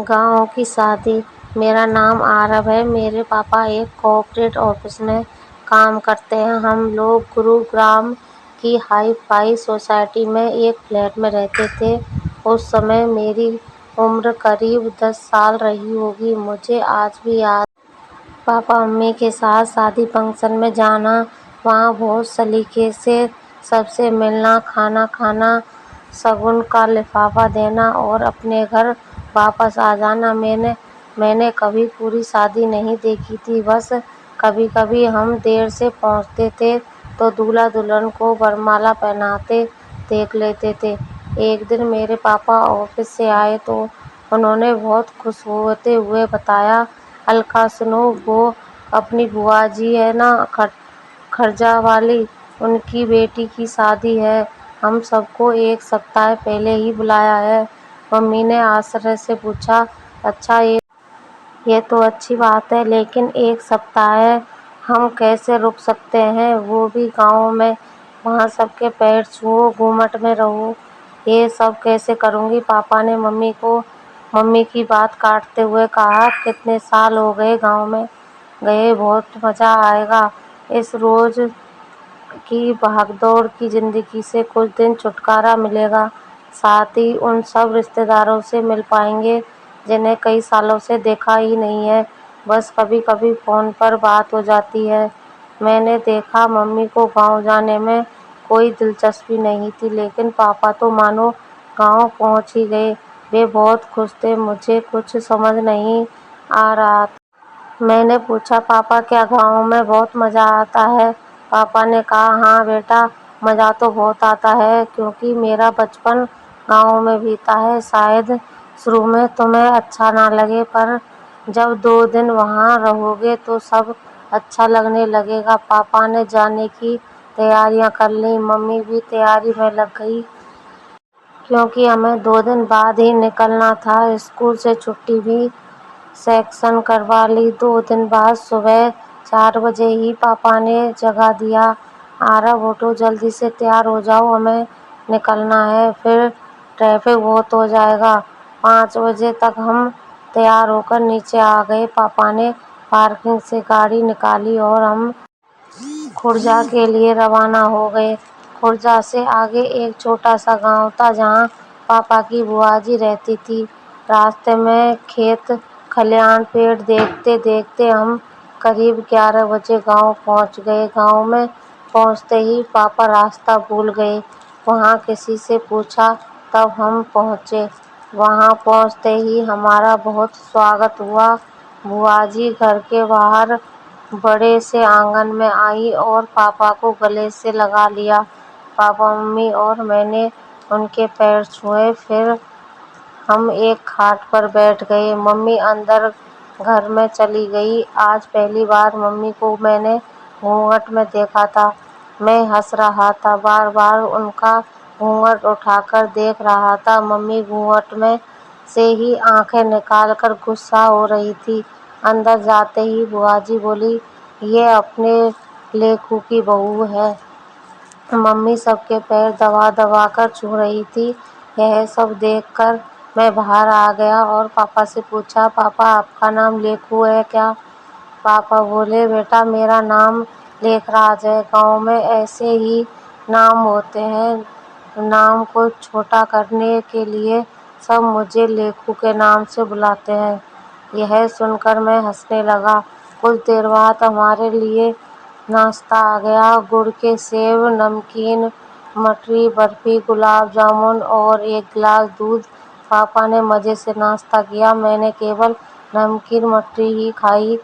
گاؤں کی شادی۔ میرا نام آرو ہے۔ میرے پاپا ایک کارپوریٹ آفس میں کام کرتے ہیں۔ ہم لوگ گروگرام کی ہائی فائی سوسائٹی میں ایک فلیٹ میں رہتے تھے۔ اس سمے میری عمر قریب 10 سال رہی ہوگی۔ مجھے آج بھی یاد ہے پاپا ممی کے ساتھ شادی فنکشن میں جانا، وہاں بہت سلیقے سے سب سے ملنا، کھانا کھانا، شگن کا لفافہ دینا اور اپنے گھر واپس آ جانا۔ میں نے کبھی پوری شادی نہیں دیکھی تھی، بس کبھی کبھی ہم دیر سے پہنچتے تھے تو دولہا دلہن کو ورمالا پہناتے دیکھ لیتے تھے۔ ایک دن میرے پاپا آفس سے آئے تو انہوں نے بہت خوش ہوتے ہوئے بتایا، "الکا سنو، وہ اپنی بوا جی ہے نا، کھرجا والی، ان کی بیٹی کی شادی ہے۔ ہم سب کو ایک ہفتہ پہلے ہی بلایا ہے۔" ممی نے آشچر سے پوچھا، "اچھا، یہ تو اچھی بات ہے، لیکن ایک ہفتہ ہم کیسے رک سکتے ہیں، وہ بھی گاؤں میں؟ وہاں سب کے پیر چھوؤ، گھومٹ میں رہو، یہ سب کیسے کروں گی؟" پاپا نے ممی کی بات کاٹتے ہوئے کہا، "کتنے سال ہو گئے گاؤں میں گئے، بہت مزہ آئے گا۔ اس روز کی بھاگ دوڑ کی زندگی سے کچھ دن چھٹکارا ملے گا، ساتھ ہی ان سب رشتے داروں سے مل پائیں گے جنہیں کئی سالوں سے دیکھا ہی نہیں ہے، بس کبھی کبھی فون پر بات ہو جاتی ہے۔" میں نے دیکھا ممی کو گاؤں جانے میں کوئی دلچسپی نہیں تھی، لیکن پاپا تو مانو گاؤں پہنچ ہی گئے۔ وہ بہت خوش تھے۔ مجھے کچھ سمجھ نہیں آ رہا تھا۔ میں نے پوچھا، "پاپا، کیا گاؤں میں بہت مزہ آتا ہے؟" پاپا نے کہا، "ہاں بیٹا، مزہ تو بہت آتا ہے، کیونکہ میرا بچپن گاؤں میں بیتا ہے۔ شاید شروع میں تمہیں اچھا نہ لگے، پر جب 2 دن وہاں رہو گے تو سب اچھا لگنے لگے گا۔" پاپا نے جانے کی تیاریاں کر لیں، ممی بھی تیاری میں لگ گئی، کیونکہ ہمیں 2 دن بعد ہی نکلنا تھا۔ اسکول سے چھٹی بھی سینکشن کروا لی۔ 2 دن بعد صبح 4 بجے ہی پاپا نے جگا دیا، "آرو، اٹھو، جلدی سے تیار ہو جاؤ، ہمیں نکلنا ہے، پھر ٹریفک بہت ہو جائے گا۔" 5 بجے تک ہم تیار ہو کر نیچے آ گئے۔ پاپا نے پارکنگ سے گاڑی نکالی اور ہم کھرجا کے لیے روانہ ہو گئے۔ کھرجا سے آگے ایک چھوٹا سا گاؤں تھا جہاں پاپا کی بوا جی رہتی تھیں۔ راستے میں کھیت کھلیان، پیڑ دیکھتے دیکھتے ہم قریب 11 بجے گاؤں پہنچ گئے۔ گاؤں میں پہنچتے ہی پاپا راستہ بھول گئے۔ وہاں کسی سے پوچھا، تب ہم پہنچے۔ وہاں پہنچتے ہی ہمارا بہت سواگت ہوا۔ بوا جی گھر کے باہر بڑے سے آنگن میں آئیں اور پاپا کو گلے سے لگا لیا۔ پاپا، ممی اور میں نے ان کے پیر چھوئے، پھر ہم ایک کھاٹ پر بیٹھ گئے۔ ممی اندر گھر میں چلی گئیں۔ آج پہلی بار ممی کو میں نے گھونگھٹ میں دیکھا تھا۔ میں ہنس رہا تھا، بار بار ان کا گھونگھٹ اٹھا کر دیکھ رہا تھا۔ ممی گھونگھٹ میں سے ہی آنکھیں نکال کر غصہ ہو رہی تھیں۔ اندر جاتے ہی بوا جی بولی، "یہ اپنے لیکھو کی بہو ہے۔" ممی سب کے پیر دبا دبا کر چھو رہی تھیں۔ یہ سب دیکھ کر میں باہر آ گیا اور پاپا سے پوچھا، "پاپا، آپ کا نام لیکھو ہے کیا؟" پاپا بولے، "بیٹا، میرا نام لیکھ راج ہے۔ گاؤں میں ایسے ہی نام ہوتے ہیں۔ نام کو چھوٹا کرنے کے لیے سب مجھے لیکھو کے نام سے بلاتے ہیں۔" یہ سن کر میں ہنسنے لگا۔ کچھ دیر بعد ہمارے لیے ناشتہ آ گیا۔ گڑ کے سیب، نمکین، مٹری، برفی، گلاب جامن اور ایک گلاس دودھ۔ پاپا نے مزے سے ناشتہ کیا، میں نے کیول نمکین مٹری ہی کھائی۔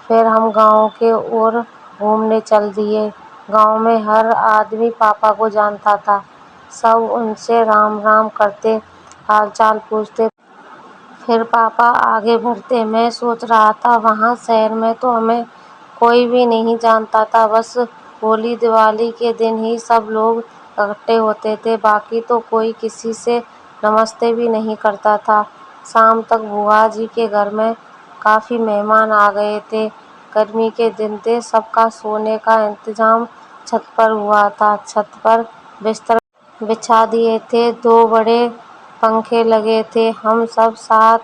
پھر ہم گاؤں کی اور گھومنے چل دیے۔ گاؤں میں ہر آدمی پاپا کو جانتا تھا، سب ان سے رام رام کرتے، حال چال پوچھتے۔ پھر پاپا آگے بڑھتے۔ میں سوچ رہا تھا، وہاں شہر میں تو ہمیں کوئی بھی نہیں جانتا تھا، بس ہولی دیوالی کے دن ہی سب لوگ اکٹھے ہوتے تھے، باقی تو کوئی کسی سے نمستے بھی نہیں کرتا تھا۔ شام تک بوا جی کے گھر میں کافی مہمان آ گئے تھے۔ گرمی کے دن تھے، سب کا سونے کا انتظام چھت پر ہوا تھا۔ چھت پر بستر بچھا دیے تھے، 2 بڑے پنکھے لگے تھے۔ ہم سب ساتھ